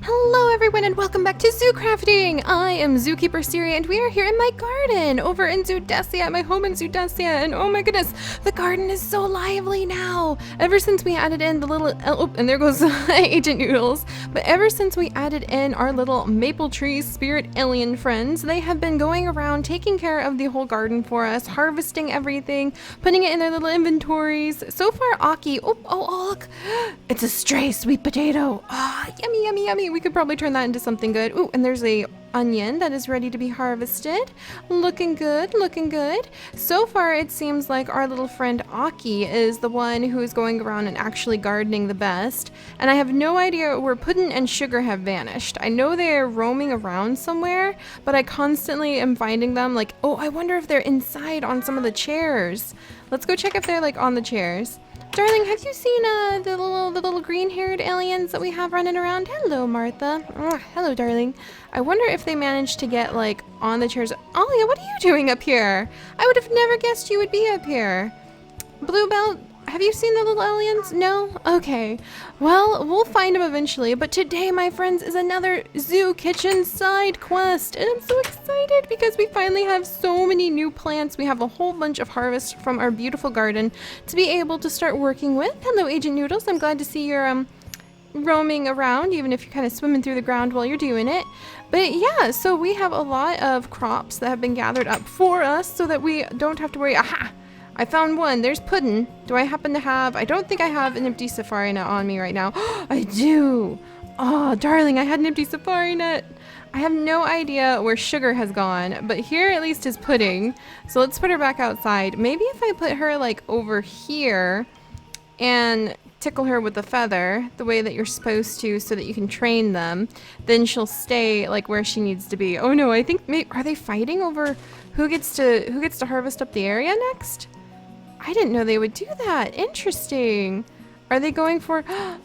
Hello everyone and welcome back to Zoo Crafting! I am Zookeeper Seri and we are here in my garden over in Zoodesia, at my home in Zoodesia, and oh my goodness, the garden is so lively now! Ever since we added in the little, oh, and there goes Agent Noodles, but ever since we added in our little maple tree spirit alien friends, they have been going around taking care of the whole garden for us, harvesting everything, putting it in their little inventories. So far, Aki, oh look, it's a stray sweet potato. Ah, yummy, yummy, yummy. We could probably turn that into something good. Ooh, and there's a onion that is ready to be harvested. Looking good, looking good. So far, it seems like our little friend Aki is the one who is going around and actually gardening the best. And I have no idea where Puddin' and Sugar have vanished. I know they are roaming around somewhere, but I constantly am finding them like, oh, I wonder if they're inside on some of the chairs. Let's go check if they're like on the chairs. Darling, have you seen the little green-haired aliens that we have running around? Hello, Martha. Hello, darling. I wonder if they managed to get, like, on the chairs. Alia, what are you doing up here? I would have never guessed you would be up here. Bluebell, have you seen the little aliens? No? Okay. Well, we'll find them eventually, but today, my friends, is another Zoo Kitchen side quest, and I'm so excited because we finally have so many new plants. We have a whole bunch of harvest from our beautiful garden to be able to start working with. Hello, Agent Noodles. I'm glad to see you're roaming around, even if you're kind of swimming through the ground while you're doing it. But yeah, so we have a lot of crops that have been gathered up for us so that we don't have to worry. Aha! I found one. There's Puddin'. Do I happen to have... I don't think I have an empty safari net on me right now. I do! Oh, darling, I had an empty safari net. I have no idea where Sugar has gone, but here at least is Pudding. So let's put her back outside. Maybe if I put her, like, over here and tickle her with a feather the way that you're supposed to so that you can train them, then she'll stay, like, where she needs to be. Oh, no, I think... Are they fighting over who gets to harvest up the area next? I didn't know they would do that. Interesting. Are they going for...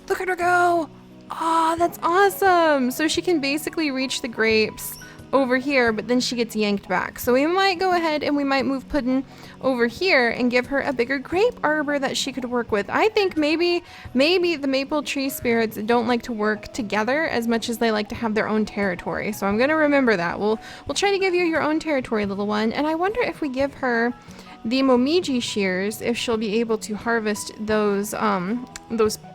Look at her go! Oh, that's awesome! So she can basically reach the grapes over here, but then she gets yanked back. So we might go ahead and we might move Puddin' over here and give her a bigger grape arbor that she could work with. I think maybe the maple tree spirits don't like to work together as much as they like to have their own territory. So I'm going to remember that. We'll try to give you your own territory, little one. And I wonder if we give her the momiji shears, if she'll be able to harvest those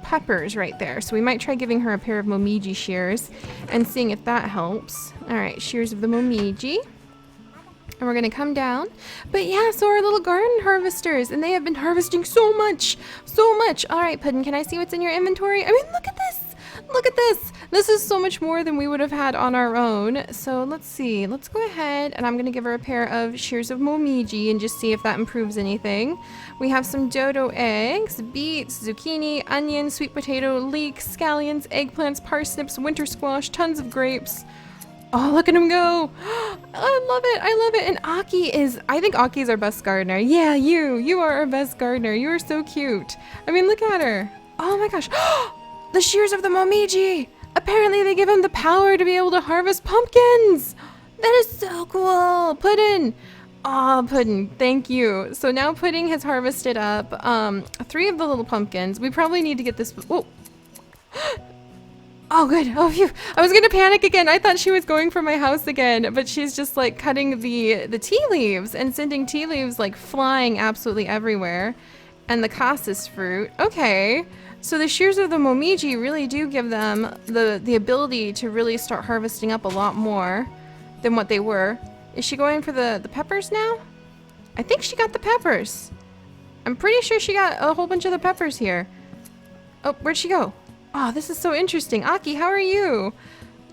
peppers right there. So we might try giving her a pair of momiji shears and seeing if that helps. All right, shears of the momiji. And we're gonna come down. But yeah, so our little garden harvesters, and they have been harvesting so much, so much. All right, Puddin', can I see what's in your inventory? I mean, look at this. Look at this. This is so much more than we would have had on our own. So let's see. Let's go ahead and I'm going to give her a pair of shears of momiji and just see if that improves anything. We have some dodo eggs, beets, zucchini, onion, sweet potato, leeks, scallions, eggplants, parsnips, winter squash, tons of grapes. Oh, look at him go. I love it. I love it. And I think Aki is our best gardener. Yeah, you are our best gardener. You are so cute. I mean, look at her. Oh my gosh. The shears of the momiji! Apparently they give him the power to be able to harvest pumpkins! That is so cool! Puddin'! Aw, Puddin', thank you. So now Pudding has harvested up 3 of the little pumpkins. We probably need to get this... Whoa! Oh, good. Oh, phew. I was gonna panic again. I thought she was going for my house again, but she's just like cutting the tea leaves and sending tea leaves like flying absolutely everywhere. And the cassis fruit. Okay. So the shears of the momiji really do give them the ability to really start harvesting up a lot more than what they were. Is she going for the peppers now? I think she got the peppers. I'm pretty sure she got a whole bunch of the peppers here. Oh, where'd she go? Oh, this is so interesting. Aki, how are you?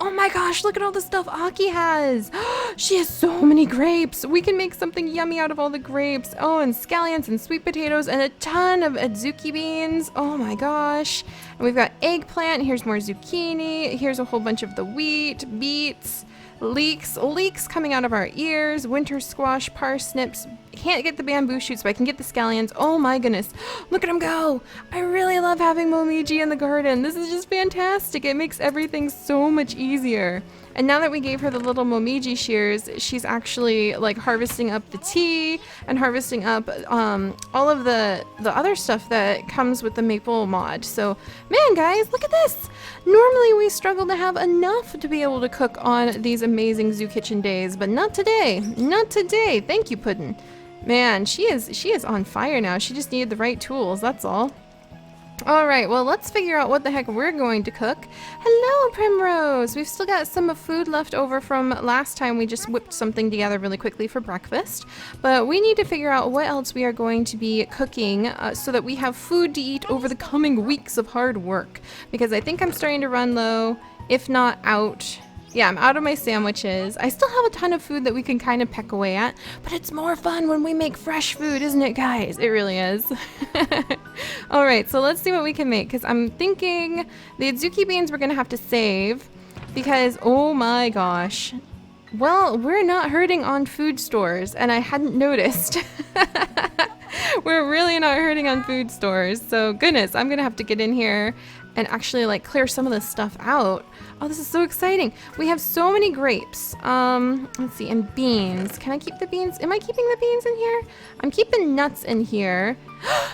Oh my gosh, look at all the stuff Aki has. She has so many grapes. We can make something yummy out of all the grapes. Oh, and scallions and sweet potatoes and a ton of adzuki beans. Oh my gosh. And we've got eggplant. Here's more zucchini. Here's a whole bunch of the wheat, beets, leeks coming out of our ears, winter squash, parsnips. Can't get the bamboo shoots, but I can get the scallions. Oh my goodness. Look at them go. I really love having momiji in the garden. This is just fantastic. It makes everything so much easier. And now that we gave her the little momiji shears, she's actually like harvesting up the tea and harvesting up all of the other stuff that comes with the maple mod. So man, guys, look at this. Normally we struggle to have enough to be able to cook on these amazing zoo kitchen days, but not today. Not today. Thank you, Puddin'. Man, she is on fire now. She just needed the right tools, that's all. All right, well, let's figure out what the heck we're going to cook. Hello, Primrose. We've still got some food left over from last time. We just whipped something together really quickly for breakfast. But we need to figure out what else we are going to be cooking so that we have food to eat over the coming weeks of hard work. Because I think I'm starting to run low, if not out. Yeah, I'm out of my sandwiches. I still have a ton of food that we can kind of peck away at, but it's more fun when we make fresh food, isn't it, guys? It really is. All right, so let's see what we can make, because I'm thinking the adzuki beans we're going to have to save because, oh my gosh. Well, we're not hurting on food stores, and I hadn't noticed. We're really not hurting on food stores, so goodness, I'm going to have to get in here and actually like clear some of this stuff out. Oh, this is so exciting. We have so many grapes. Let's see, and beans. Can I keep the beans? Am I keeping the beans in here? I'm keeping nuts in here.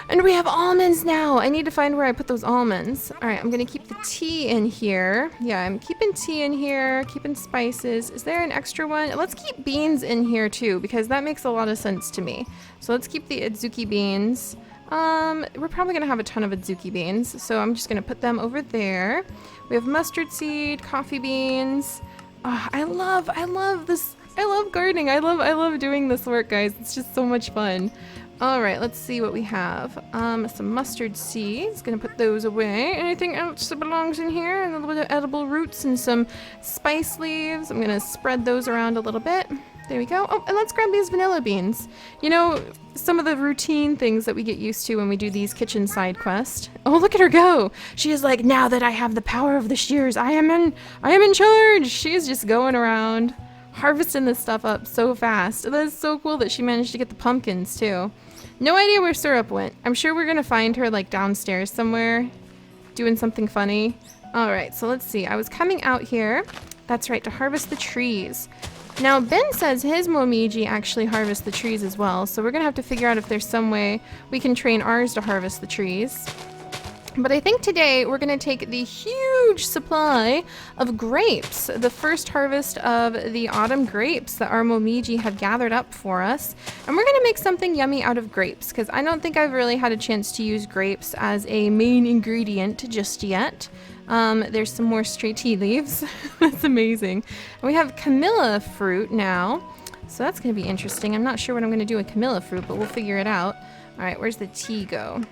And we have almonds now. I need to find where I put those almonds. All right, I'm gonna keep the tea in here. Yeah, I'm keeping tea in here, keeping spices. Is there an extra one? Let's keep beans in here too, because that makes a lot of sense to me. So let's keep the adzuki beans. We're probably gonna have a ton of adzuki beans, so I'm just gonna put them over there. We have mustard seed, coffee beans. Oh, I love this. I love gardening. I love doing this work, guys. It's just so much fun. All right, let's see what we have. Some mustard seeds. Gonna put those away. Anything else that belongs in here? A little bit of edible roots and some spice leaves. I'm gonna spread those around a little bit. There we go. Oh, and let's grab these vanilla beans. You know, some of the routine things that we get used to when we do these kitchen side quests. Oh, look at her go. She is like, now that I have the power of the shears, I am in charge. She is just going around harvesting this stuff up so fast. That is so cool that she managed to get the pumpkins too. No idea where Syrup went. I'm sure we're gonna find her like downstairs somewhere doing something funny. All right, so let's see. I was coming out here. That's right, to harvest the trees. Now, Ben says his momiji actually harvests the trees as well, so we're gonna have to figure out if there's some way we can train ours to harvest the trees. But I think today we're gonna take the huge supply of grapes, the first harvest of the autumn grapes that our momiji have gathered up for us, and we're gonna make something yummy out of grapes, because I don't think I've really had a chance to use grapes as a main ingredient just yet. There's some more stray tea leaves. That's amazing. And we have Camilla fruit now. So that's going to be interesting. I'm not sure what I'm going to do with Camilla fruit, but we'll figure it out. All right, where's the tea go?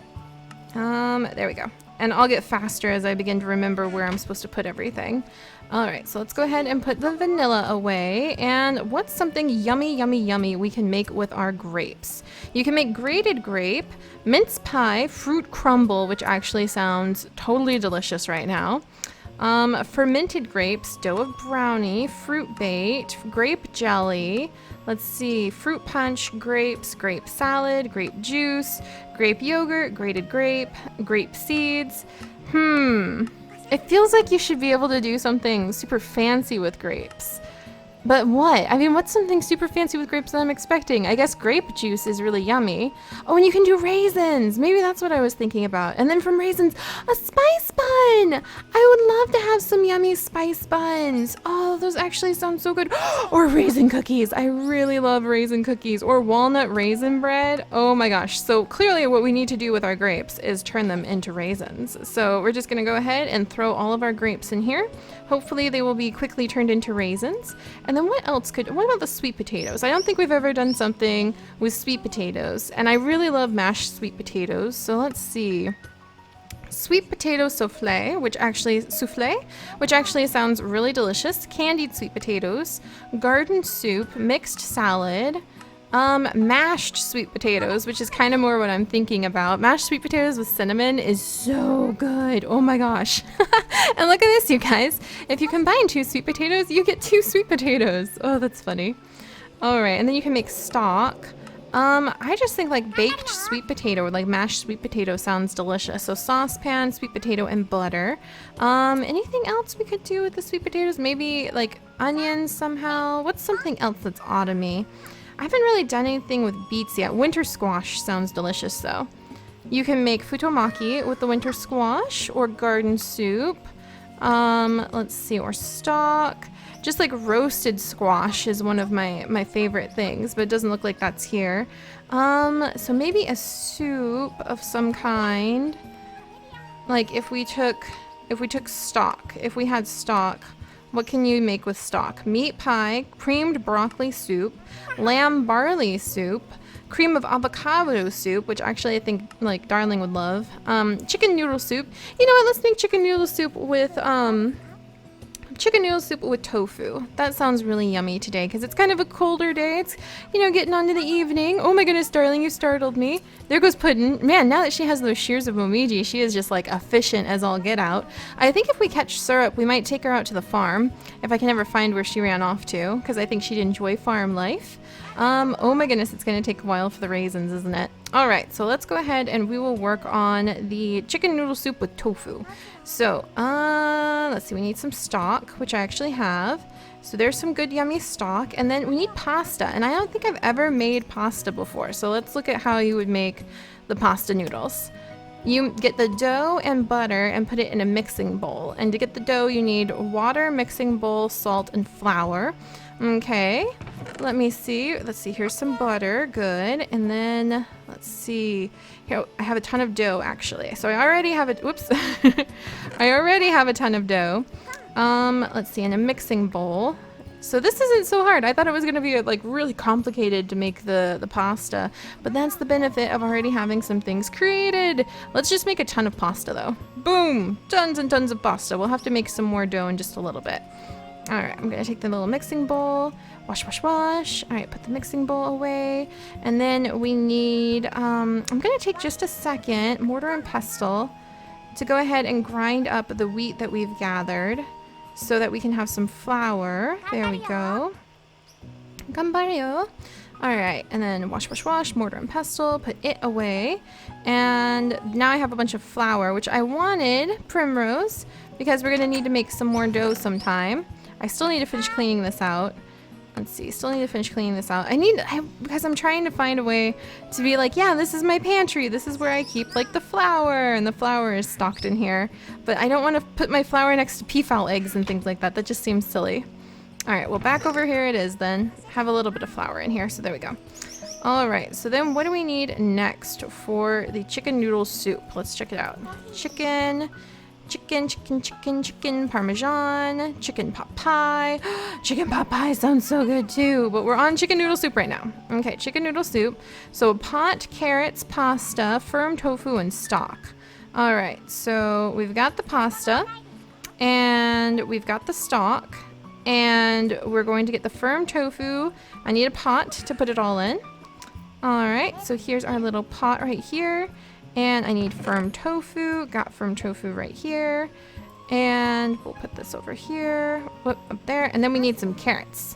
There we go. And I'll get faster as I begin to remember where I'm supposed to put everything. All right, so let's go ahead and put the vanilla away. And what's something yummy, yummy, yummy we can make with our grapes? You can make grated grape, mince pie, fruit crumble, which actually sounds totally delicious right now. Fermented grapes, dough of brownie, fruit bait, grape jelly. Let's see, fruit punch, grapes, grape salad, grape juice, grape yogurt, grated grape, grape seeds. It feels like you should be able to do something super fancy with grapes. But what? I mean, what's something super fancy with grapes that I'm expecting? I guess grape juice is really yummy. Oh, and you can do raisins. Maybe that's what I was thinking about. And then from raisins, a spice bun. I would love to have some yummy spice buns. Oh, those actually sound so good. Or raisin cookies. I really love raisin cookies. Or walnut raisin bread. Oh my gosh. So clearly what we need to do with our grapes is turn them into raisins. So we're just going to go ahead and throw all of our grapes in here. Hopefully they will be quickly turned into raisins. And then what about the sweet potatoes? I don't think we've ever done something with sweet potatoes. And I really love mashed sweet potatoes. So let's see. Sweet potato souffle, which actually sounds really delicious. Candied sweet potatoes, garden soup, mixed salad, mashed sweet potatoes, which is kind of more what I'm thinking about. Mashed sweet potatoes with cinnamon is so good. Oh my gosh. And look at this, you guys. If you combine 2 sweet potatoes, you get 2 sweet potatoes. Oh, that's funny. All right, and then you can make stock. I just think like baked sweet potato or like mashed sweet potato sounds delicious. So saucepan, sweet potato, and butter. Anything else we could do with the sweet potatoes? Maybe like onions somehow. What's something else that's autumny? I haven't really done anything with beets yet. Winter squash sounds delicious though. You can make futomaki with the winter squash or garden soup. Let's see, or stock. Just like roasted squash is one of my favorite things, but it doesn't look like that's here. So maybe a soup of some kind. Like if we took stock, if we had stock, what can you make with stock? Meat pie, creamed broccoli soup, lamb barley soup, cream of avocado soup, which actually I think like Darling would love. Chicken noodle soup. You know what? Let's make chicken noodle soup with tofu. That sounds really yummy today because it's kind of a colder day. It's, you know, getting on to the evening. Oh my goodness, Darling, you startled me. There goes Puddin'. Man, now that she has those shears of Momiji, she is just like efficient as all get out. I think if we catch Syrup, we might take her out to the farm if I can ever find where she ran off to, because I think she'd enjoy farm life. Oh my goodness, it's going to take a while for the raisins, isn't it? All right, so let's go ahead and we will work on the chicken noodle soup with tofu. So, let's see, we need some stock, which I actually have. So there's some good yummy stock, and then we need pasta, and I don't think I've ever made pasta before. So let's look at how you would make the pasta noodles. You get the dough and butter and put it in a mixing bowl. And to get the dough, you need water, mixing bowl, salt, and flour. Okay, let me see. Let's see, here's some butter, good. And then, let's see, here, I have a ton of dough actually. So I already have it, whoops. I already have a ton of dough. Let's see, in a mixing bowl. So this isn't so hard. I thought it was gonna be like really complicated to make the pasta, but that's the benefit of already having some things created. Let's just make a ton of pasta though. Boom, tons and tons of pasta. We'll have to make some more dough in just a little bit. All right, I'm gonna take the little mixing bowl, wash, wash, wash. All right, put the mixing bowl away. And then we need, I'm gonna take just a second, mortar and pestle, to go ahead and grind up the wheat that we've gathered so that we can have some flour. There we go. Gambaryo. All right, and then wash, wash, wash, mortar and pestle, put it away. And now I have a bunch of flour, which I wanted primrose because we're gonna need to make some more dough sometime. I still need to finish cleaning this out. Let's see, still need to finish cleaning this out. Because I'm trying to find a way to be like, yeah, this is my pantry. This is where I keep like the flour, and the flour is stocked in here. But I don't want to put my flour next to peafowl eggs and things like that. That just seems silly. All right, well, back over here it is then. Have a little bit of flour in here, so there we go. All right, so then what do we need next for the chicken noodle soup? Let's check it out. Chicken, parmesan, chicken pot pie. Chicken pot pie sounds so good too, but we're on chicken noodle soup right now. Okay, chicken noodle soup. So pot, carrots, pasta, firm tofu, and stock. All right, so we've got the pasta and we've got the stock, and we're going to get the firm tofu. I need a pot to put it all in. All right, so here's our little pot right here. And I need firm tofu, got firm tofu right here. And we'll put this over here, whoop, up there. And then we need some carrots.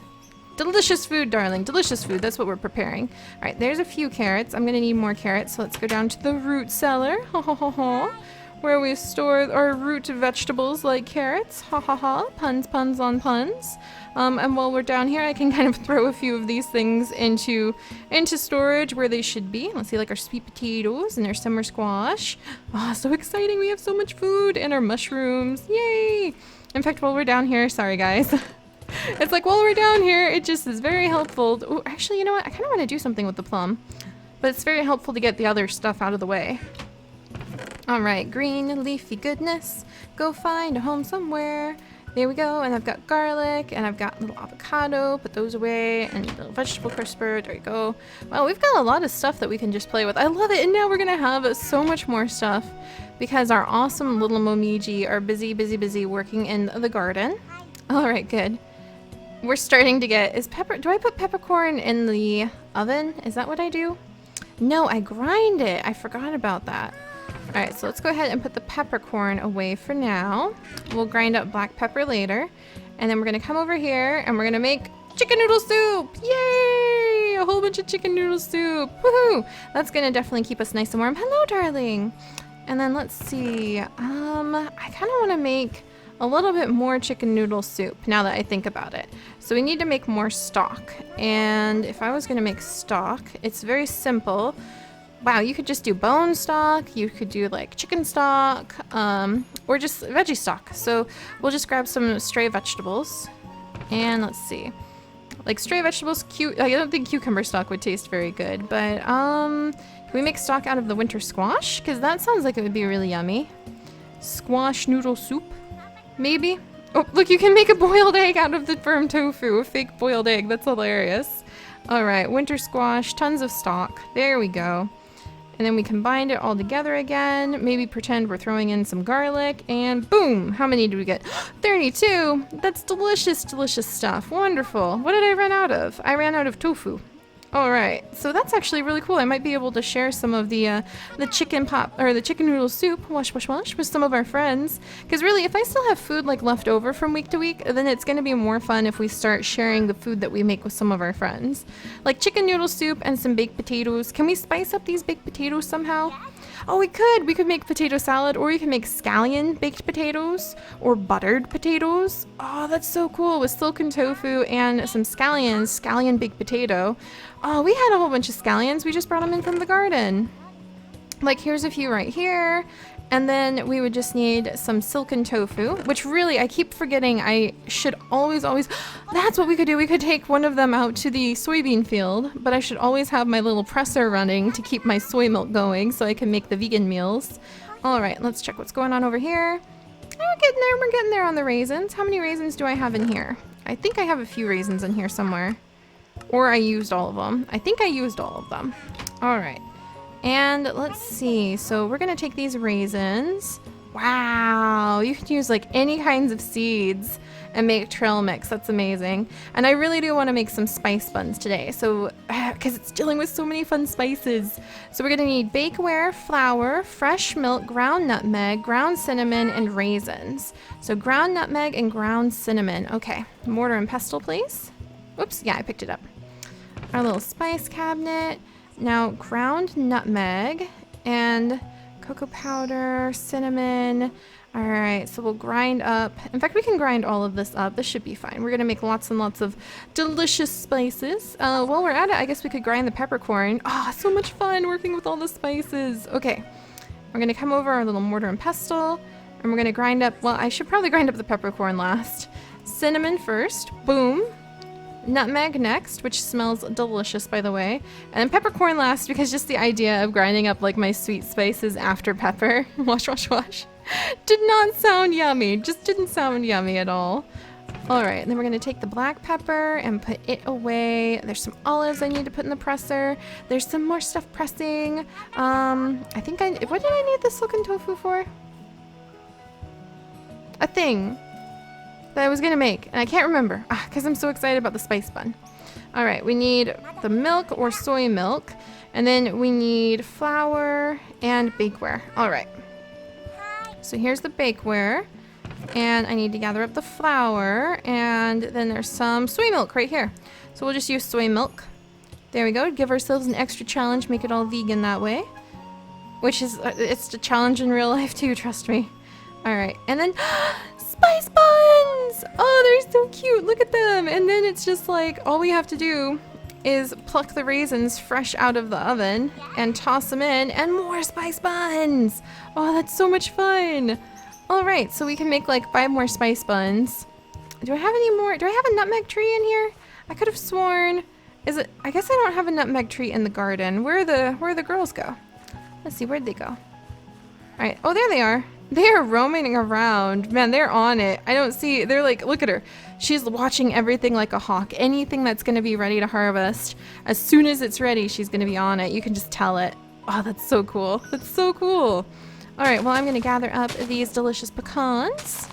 Delicious food, Darling, delicious food. That's what we're preparing. All right, there's a few carrots. I'm gonna need more carrots, so let's go down to the root cellar, where we store our root vegetables like carrots, puns, puns on puns. And while we're down here, I can kind of throw a few of these things into storage where they should be. Let's see, like our sweet potatoes and our summer squash. Oh, so exciting. We have so much food, and our mushrooms. Yay. In fact, while we're down here, sorry guys. It's like while we're down here, it just is very helpful. Oh, actually, you know what? I kind of want to do something with the plum, but it's very helpful to get the other stuff out of the way. All right, green leafy goodness. Go find a home somewhere. There we go, and I've got garlic, and I've got a little avocado, put those away, and a little vegetable crisper, there you go. Wow, we've got a lot of stuff that we can just play with. I love it, and now we're gonna have so much more stuff because our awesome little Momiji are busy, busy, busy working in the garden. All right, good. We're starting to get, do I put peppercorn in the oven? Is that what I do? No, I grind it. I forgot about that. All right, so let's go ahead and put the peppercorn away for now. We'll grind up black pepper later. And then we're gonna come over here and we're gonna make chicken noodle soup. Yay! A whole bunch of chicken noodle soup. Woohoo! That's gonna definitely keep us nice and warm. Hello, Darling. And then let's see, I kinda wanna make a little bit more chicken noodle soup now that I think about it. So we need to make more stock. And if I was going to make stock, it's very simple. Wow, you could just do bone stock, you could do like chicken stock, or just veggie stock. So we'll just grab some stray vegetables. And let's see. Like stray vegetables, I don't think cucumber stock would taste very good, but can we make stock out of the winter squash? Because that sounds like it would be really yummy. Squash noodle soup, maybe? Oh, look, you can make a boiled egg out of the firm tofu, a fake boiled egg. That's hilarious. All right, winter squash, tons of stock. There we go. And then we combine it all together again. Maybe pretend we're throwing in some garlic, and boom! How many do we get? 32! That's delicious, delicious stuff. Wonderful. What did I run out of? I ran out of tofu. Alright, so that's actually really cool. I might be able to share some of the chicken the chicken noodle soup, wash, with some of our friends. Because really, if I still have food like left over from week to week, then it's going to be more fun if we start sharing the food that we make with some of our friends. Like chicken noodle soup and some baked potatoes. Can we spice up these baked potatoes somehow? Oh, we could! We could make potato salad, or you can make scallion baked potatoes, or buttered potatoes. Oh, that's so cool, with silken tofu and some scallion baked potato. Oh, we had a whole bunch of scallions. We just brought them in from the garden. Like, here's a few right here. And then we would just need some silken tofu, which really, I keep forgetting I should always, that's what we could do. We could take one of them out to the soybean field, but I should always have my little presser running to keep my soy milk going so I can make the vegan meals. All right, let's check what's going on over here. Oh, we're getting there on the raisins. How many raisins do I have in here? I think I have a few raisins in here somewhere. Or I used all of them. I think I used all of them. All right. And let's see, so we're gonna take these raisins. Wow, you can use like any kinds of seeds and make trail mix. That's amazing. And I really do want to make some spice buns today, so because it's dealing with so many fun spices. So we're gonna need bakeware, flour, fresh milk, ground nutmeg, ground cinnamon, and raisins. So ground nutmeg and ground cinnamon. Okay, mortar and pestle, please. Oops, yeah, I picked it up. Our little spice cabinet. Now, ground nutmeg and cocoa powder, cinnamon. All right, so we'll grind up. In fact, we can grind all of this up. This should be fine. We're going to make lots and lots of delicious spices. While we're at it, I guess we could grind the peppercorn. Ah, so much fun working with all the spices. Okay, we're going to come over our little mortar and pestle, and we're going to grind up, well, I should probably grind up the peppercorn last. Cinnamon first. Boom. Nutmeg next, which smells delicious, by the way, and then peppercorn last, because just the idea of grinding up like my sweet spices after pepper, wash, did not sound yummy. Just didn't sound yummy at all. All right, and then we're gonna take the black pepper and put it away. There's some olives I need to put in the presser. There's some more stuff pressing. I think what did I need the silken tofu for? A thing that I was gonna make, and I can't remember because I'm so excited about the spice bun. All right, we need the milk or soy milk, and then we need flour and bakeware. All right, so here's the bakeware, and I need to gather up the flour, and then there's some soy milk right here. So we'll just use soy milk. There we go. Give ourselves an extra challenge, make it all vegan that way, which is it's a challenge in real life too, trust me. All right, and then spice buns! Oh, they're so cute. Look at them. And then it's just like, all we have to do is pluck the raisins fresh out of the oven and toss them in, and more spice buns. Oh, that's so much fun. All right, so we can make like 5 more spice buns. Do I have any more? Do I have a nutmeg tree in here? I could have sworn. I guess I don't have a nutmeg tree in the garden. Where the girls go? Let's see, where'd they go? All right, oh, there they are. They are roaming around. Man, they're on it. I don't see, they're like, look at her. She's watching everything like a hawk. Anything that's gonna be ready to harvest, as soon as it's ready, she's gonna be on it. You can just tell it. Oh, that's so cool. That's so cool. All right, well, I'm gonna gather up these delicious pecans.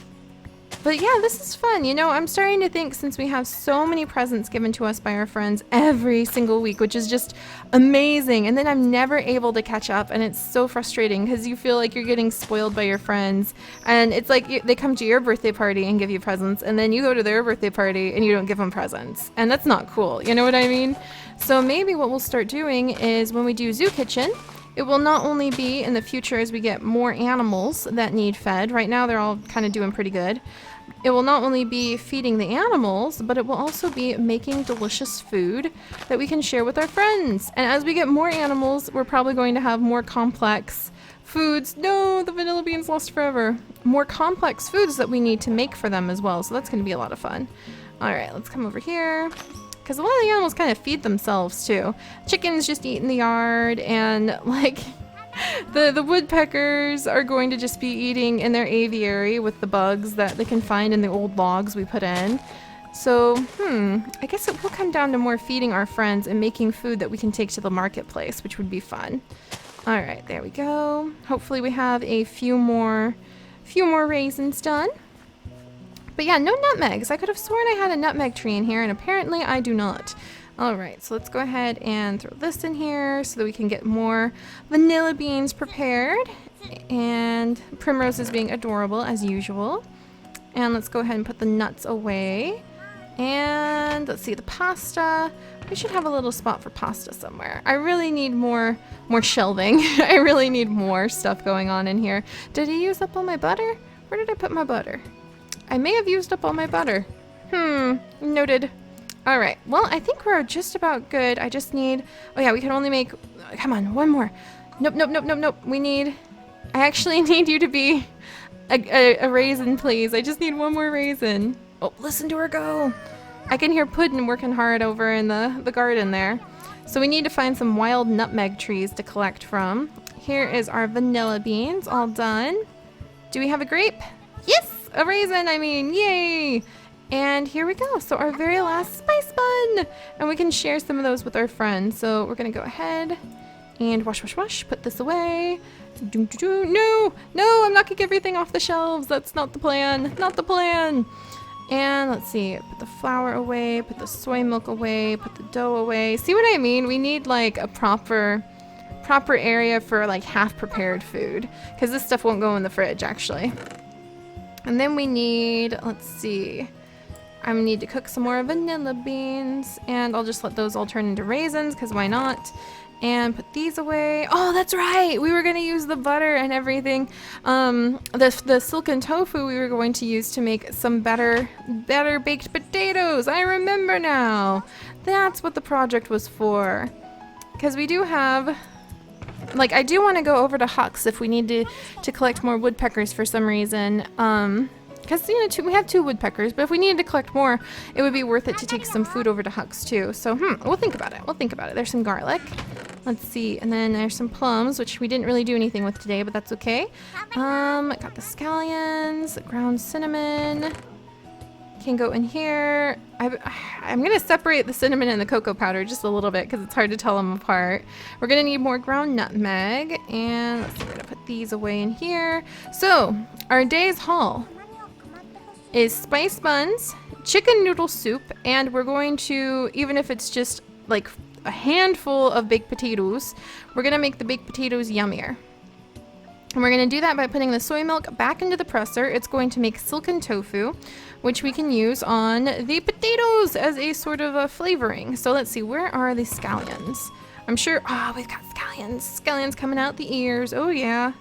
But yeah, this is fun. You know, I'm starting to think, since we have so many presents given to us by our friends every single week, which is just amazing, and then I'm never able to catch up, and it's so frustrating because you feel like you're getting spoiled by your friends, and it's like they come to your birthday party and give you presents, and then you go to their birthday party and you don't give them presents, and that's not cool. You know what I mean? So maybe what we'll start doing is, when we do Zoo Kitchen, It will not only be in the future as we get more animals that need fed. Right now they're all kind of doing pretty good. It will not only be feeding the animals, but it will also be making delicious food that we can share with our friends. And as we get more animals, we're probably going to have more complex foods. No, the vanilla beans lost forever. More complex foods that we need to make for them as well. So that's going to be a lot of fun. All right, let's come over here. Because a lot of the animals kind of feed themselves too. Chickens just eat in the yard, and like the woodpeckers are going to just be eating in their aviary with the bugs that they can find in the old logs we put in. So, I guess it will come down to more feeding our friends and making food that we can take to the marketplace, which would be fun. All right, there we go. Hopefully we have a few more raisins done. But yeah, no nutmegs. I could have sworn I had a nutmeg tree in here, and apparently I do not. All right, so let's go ahead and throw this in here so that we can get more vanilla beans prepared. And Primrose is being adorable as usual. And let's go ahead and put the nuts away. And let's see, the pasta. We should have a little spot for pasta somewhere. I really need more shelving. I really need more stuff going on in here. Did I use up all my butter? Where did I put my butter? I may have used up all my butter. Noted. All right, well, I think we're just about good. I just need, oh yeah, we can only make, come on, one more. Nope. I actually need you to be a raisin, please. I just need one more raisin. Oh, listen to her go. I can hear Puddin' working hard over in the garden there. So we need to find some wild nutmeg trees to collect from. Here is our vanilla beans, all done. Do we have a grape? Yes, a raisin, I mean, yay. And here we go. So our very last spice bun. And we can share some of those with our friends. So we're going to go ahead and wash. Put this away. No, I'm knocking everything off the shelves. That's not the plan. Not the plan. And let's see. Put the flour away. Put the soy milk away. Put the dough away. See what I mean? We need like a proper area for like half prepared food. Because this stuff won't go in the fridge actually. And then we need, let's see. I need to cook some more vanilla beans, and I'll just let those all turn into raisins, because why not? And put these away. Oh, that's right! We were going to use the butter and everything. The silken tofu we were going to use to make some better baked potatoes. I remember now. That's what the project was for. Because we do have, like, I do want to go over to Huck's if we need to collect more woodpeckers for some reason. Because, you know, we have 2 woodpeckers, but if we needed to collect more, it would be worth it to take some food over to Huck's too. So, we'll think about it. There's some garlic. Let's see. And then there's some plums, which we didn't really do anything with today, but that's okay. I got the scallions, ground cinnamon. Can go in here. I'm going to separate the cinnamon and the cocoa powder just a little bit because it's hard to tell them apart. We're going to need more ground nutmeg. And let's see, we're going to put these away in here. So, our day's haul is spice buns, chicken noodle soup, and we're going to, even if it's just like a handful of baked potatoes, we're going to make the baked potatoes yummier. And we're going to do that by putting the soy milk back into the presser. It's going to make silken tofu, which we can use on the potatoes as a sort of a flavoring. So let's see, where are the scallions? I'm sure, we've got scallions. Scallions coming out the ears. Oh yeah.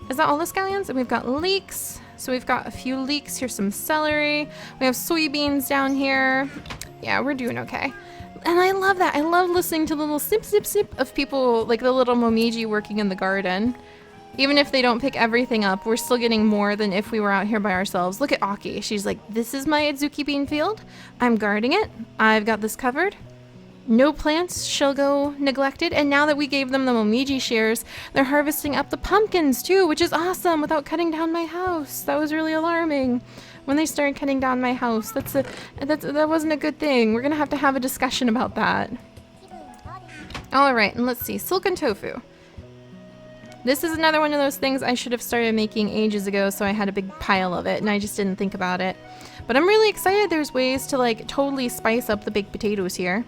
Is that all the scallions? And we've got leeks. So we've got a few leeks. Here's some celery. We have soybeans down here. Yeah, we're doing okay. And I love that. I love listening to the little snip, snip, snip of people, like the little momiji working in the garden. Even if they don't pick everything up, we're still getting more than if we were out here by ourselves. Look at Aki. She's like, this is my Adzuki bean field. I'm guarding it. I've got this covered. No plants shall go neglected. And now that we gave them the momiji shears, they're harvesting up the pumpkins too, which is awesome, without cutting down my house. That was really alarming when they started cutting down my house. That wasn't a good thing. We're gonna have to have a discussion about that. All right, and let's see, silken tofu. This is another one of those things I should have started making ages ago, so I had a big pile of it and I just didn't think about it. But I'm really excited there's ways to like totally spice up the baked potatoes here.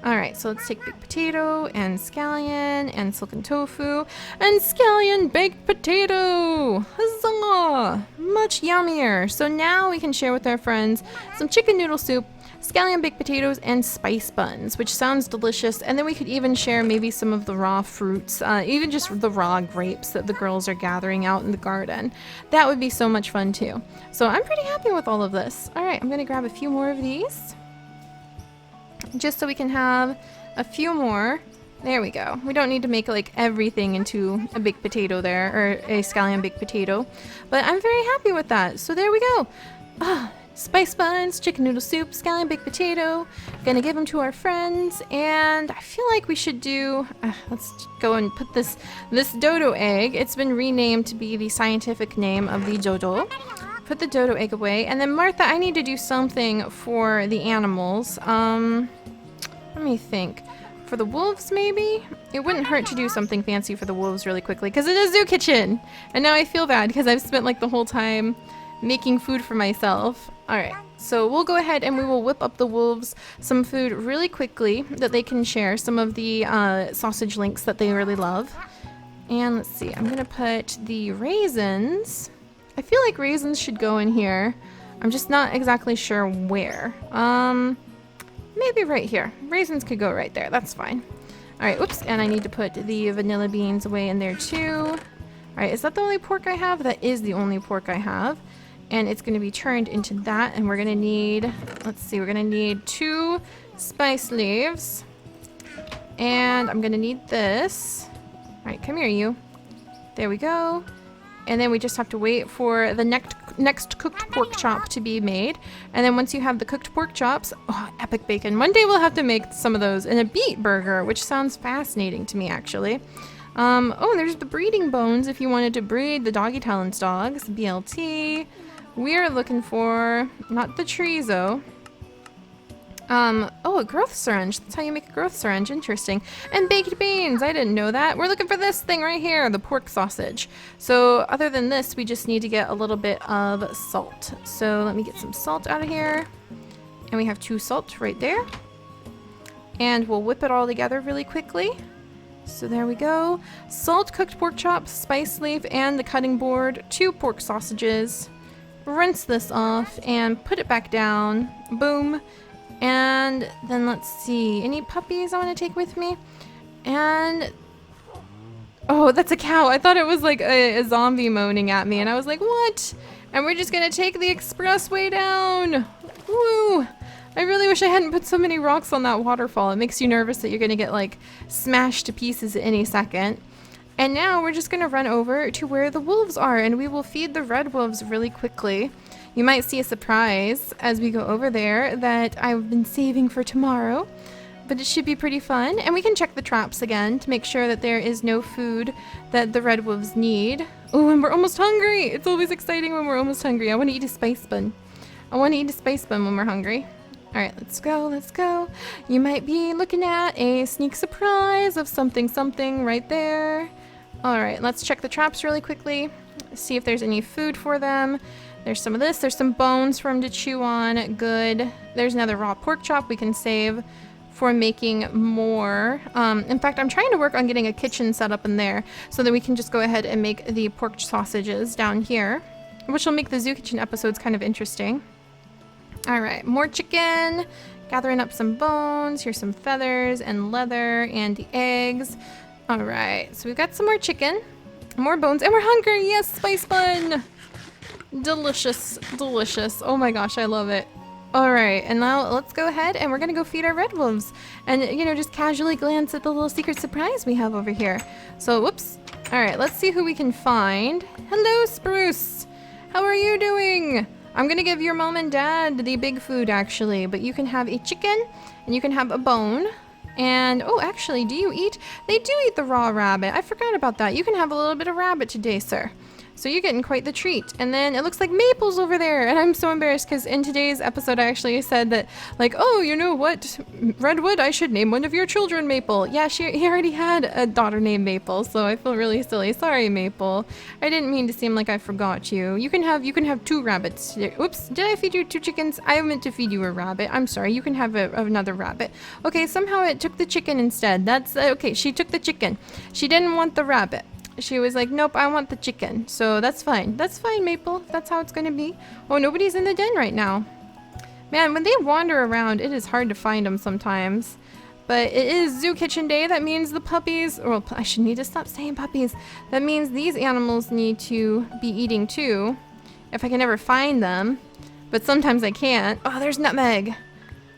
Alright, so let's take baked potato and scallion and silken tofu and scallion baked potato! Huzzah! Much yummier! So now we can share with our friends some chicken noodle soup scallion baked potatoes, and spice buns, which sounds delicious. And then we could even share maybe some of the raw fruits, even just the raw grapes that the girls are gathering out in the garden. That would be so much fun too. So I'm pretty happy with all of this. All right, I'm gonna grab a few more of these, just so we can have a few more. There we go. We don't need to make like everything into a baked potato there, or a scallion baked potato, but I'm very happy with that. So there we go. Spice buns, chicken noodle soup, scallion baked potato. Gonna give them to our friends, and I feel like we should do, let's go and put this dodo egg. It's been renamed to be the scientific name of the dodo. Put the dodo egg away, and then Martha, I need to do something for the animals. Let me think. For the wolves, maybe? It wouldn't hurt to do something fancy for the wolves really quickly, because it is Zoo Kitchen! And now I feel bad, because I've spent like the whole time making food for myself. Alright, so we'll go ahead and we will whip up the wolves some food really quickly that they can share, some of the sausage links that they really love. And let's see, I'm gonna put the raisins. I feel like raisins should go in here. I'm just not exactly sure where. Maybe right here. Raisins could go right there. That's fine. Alright, oops. And I need to put the vanilla beans away in there too. Alright, is that the only pork I have? That is the only pork I have. And it's going to be turned into that. And we're going to need, let's see, we're going to need 2 spice leaves. And I'm going to need this. Alright, come here, you. There we go. And then we just have to wait for the next cooked pork chop to be made. And then once you have the cooked pork chops, oh, epic bacon. One day we'll have to make some of those in a beet burger, which sounds fascinating to me, actually. Oh, there's the breeding bones if you wanted to breed the doggy talons dogs. BLT. We're looking for, not the chorizo. Oh, a growth syringe. That's how you make a growth syringe. Interesting. And baked beans. I didn't know that. We're looking for this thing right here, the pork sausage. So other than this, we just need to get a little bit of salt. So let me get some salt out of here. And we have 2 salt right there. And we'll whip it all together really quickly. So there we go. Salt, cooked pork chops, spice leaf, and the cutting board. 2 pork sausages. Rinse this off and put it back down. Boom. And then let's see, any puppies I want to take with me? And, oh, that's a cow. I thought it was like a zombie moaning at me, and I was like, what? And we're just going to take the expressway down. Woo! I really wish I hadn't put so many rocks on that waterfall. It makes you nervous that you're going to get like smashed to pieces at any second. And now we're just going to run over to where the wolves are, and we will feed the red wolves really quickly. You might see a surprise as we go over there that I've been saving for tomorrow, but it should be pretty fun. And we can check the traps again to make sure that there is no food that the red wolves need. Oh, and we're almost hungry. It's always exciting when we're almost hungry. I want to eat a spice bun. I want to eat a spice bun when we're hungry. All right, let's go, let's go. You might be looking at a sneak surprise of something right there. All right, let's check the traps really quickly, see if there's any food for them. There's some of this. There's some bones for him to chew on. Good. There's another raw pork chop we can save for making more. In fact, I'm trying to work on getting a kitchen set up in there so that we can just go ahead and make the pork sausages down here, which will make the Zoo Kitchen episodes kind of interesting. All right, more chicken. Gathering up some bones. Here's some feathers and leather and the eggs. All right, so we've got some more chicken, more bones, and we're hungry. Yes, spice bun. Delicious, delicious. Oh my gosh, I love it. All right, and now let's go ahead and we're gonna go feed our red wolves and, you know, just casually glance at the little secret surprise we have over here. So, whoops. All right, let's see who we can find. Hello, Spruce. How are you doing? I'm gonna give your mom and dad the big food actually, but you can have a chicken and you can have a bone. And, oh, actually, do you eat? They do eat the raw rabbit. I forgot about that. You can have a little bit of rabbit today, sir. So you're getting quite the treat. And then it looks like Maple's over there. And I'm so embarrassed because in today's episode, I actually said that, like, oh, you know what? Redwood, I should name one of your children Maple. Yeah, he already had a daughter named Maple. So I feel really silly. Sorry, Maple. I didn't mean to seem like I forgot you. You can have 2 rabbits. Oops, did I feed you 2 chickens? I meant to feed you a rabbit. I'm sorry. You can have another rabbit. Okay, somehow it took the chicken instead. That's, okay, she took the chicken. She didn't want the rabbit. She was like, nope, I want the chicken. So that's fine. That's fine, Maple. That's how it's going to be. Oh, nobody's in the den right now. Man, when they wander around, it is hard to find them sometimes. But it is Zoo Kitchen Day. That means the puppies, or I should need to stop saying puppies. That means these animals need to be eating too, if I can ever find them. But sometimes I can't. Oh, there's Nutmeg.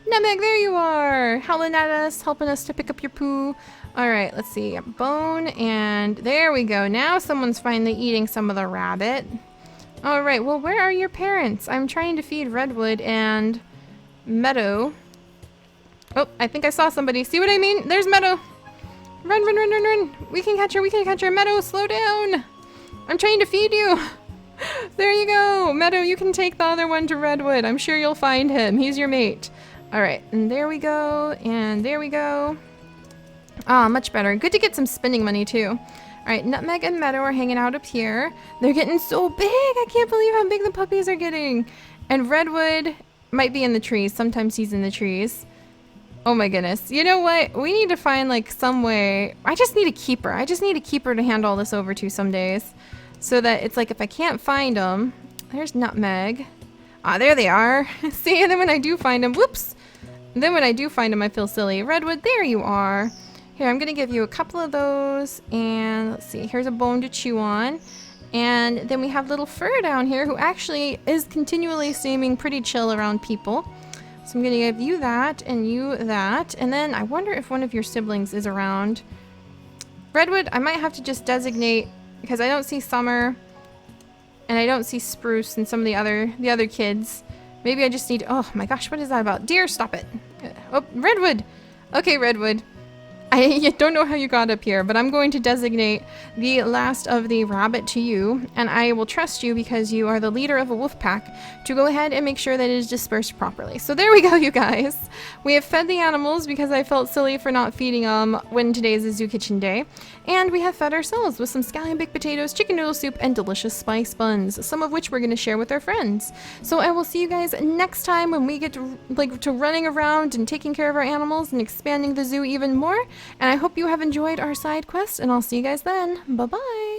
Nutmeg, there you are, howling at us, helping us to pick up your poo. All right, let's see, bone, and there we go. Now someone's finally eating some of the rabbit. All right, well, where are your parents? I'm trying to feed Redwood and Meadow. Oh, I think I saw somebody. See what I mean? There's Meadow. Run, run, run, run, run. We can catch her, we can catch her. Meadow, slow down. I'm trying to feed you. There you go. Meadow, you can take the other one to Redwood. I'm sure you'll find him. He's your mate. All right, and there we go, and there we go. Ah, much better. Good to get some spending money too. All right, Nutmeg and Meadow are hanging out up here. They're getting so big. I can't believe how big the puppies are getting. And Redwood might be in the trees. Sometimes he's in the trees. Oh my goodness. You know what? We need to find like some way. I just need a keeper. I just need a keeper to hand all this over to some days. So that it's like if I can't find them, there's Nutmeg. Ah, there they are. See, and then when I do find them, whoops. Then when I do find them, I feel silly. Redwood, there you are. Here, I'm going to give you a couple of those. And let's see, here's a bone to chew on. And then we have little Fur down here who actually is continually seeming pretty chill around people. So I'm going to give you that and you that. And then I wonder if one of your siblings is around. Redwood, I might have to just designate because I don't see Summer and I don't see Spruce and some of the other kids. Maybe I just need, oh my gosh, what is that about? Deer, stop it. Oh, Redwood. Okay, Redwood. I don't know how you got up here, but I'm going to designate the last of the rabbit to you, and I will trust you because you are the leader of a wolf pack to go ahead and make sure that it is dispersed properly. So there we go, you guys. We have fed the animals because I felt silly for not feeding them when today is a Zoo Kitchen Day, and we have fed ourselves with some scallion baked potatoes, chicken noodle soup, and delicious spice buns, some of which we're going to share with our friends. So I will see you guys next time when we get to running around and taking care of our animals and expanding the zoo even more. And I hope you have enjoyed our side quest, and I'll see you guys then. Bye-bye!